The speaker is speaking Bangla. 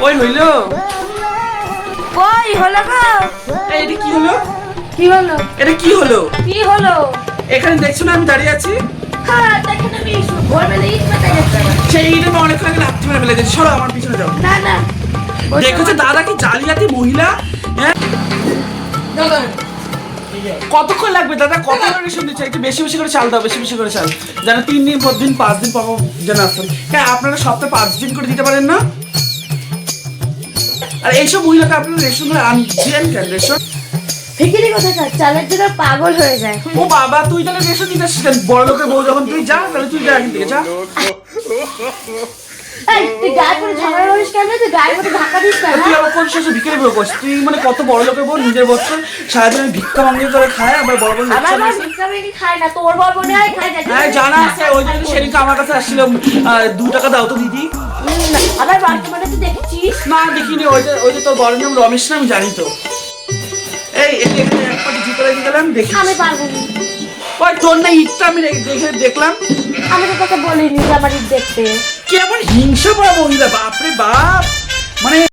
ওই হইলো ওই হলো গো। এটা কি হলো? কি হলো? এটা কি হলো? কি হলো? এখানে দেখছো না আমি দাঁড়িয়ে আছি? হ্যাঁ দেখেন আমি ভোরবেলা ইট মেতে গেছি। সেই ইটে আমি অনেকক্ষণ আগে লাথি মেরে ফেলে দিয়েছি। সরো আমার পিছনে যাও। না না দেখেছো দাদা কি জালিয়াতি মহিলা? হ্যাঁ কতক্ষণ লাগবে দাদা? কত রেশন দিচ্ছে? একটু বেশি বেশি করে চাল দাও, বেশি বেশি করে চাল, যেন 3 দিন 4 দিন 5 দিন পর যেন আসেন। হ্যাঁ আপনারা সপ্তাহে 5 দিন করে দিতে পারেন না? আর এইসব মহিলাকে আপনারা রেশন ধরে আনছেন কেন? রেশন ভিখিরি কোথাকার চালের জন্য পাগল হয়ে যায়। ও বাবা, তুই তাহলে রেশন দিতে আসছিস কেন? বড় লোকের বউ যখন তুই যা, তাহলে তুই যা এখান থেকে যা। এই তুই গায়ে পরে ঝগড়া করিস কেন? তুই গায়ে পরে ধাক্কা দিস কেন? তুই আবার কোন শেষে ভিখারি বউ করছিস? তুই মানে কত বড় লোকের বউ, নিজের বছর সারাদিন ভিক্ষা মাঙ্গি করে খায়, আবার বড় বড় আমার মা ভিক্ষা মেরে খায় না, তোর বর মনে হয় খায়। হ্যাঁ জানা আছে, ওই জন্য সেদিনকে আমার কাছে আসছিল, 2 টাকা দাও তো দিদি। আবার বর্তমানে তুই দেখছিস? না দেখিনি, ওই যে তোর বড় নাম রমেশ না, আমি জানি তো। এই এখানে এক পাটি জুতো রেখে গেলাম, দেখি। আমি পারবো না। ওই তোর না ইটটা আমি দেখলাম। আমি তো তোকে বলিনি যে আমার ইট দেখতে। কি এমন হিংসা পাওয়া মহিলা, বাপরে বাপ। মানে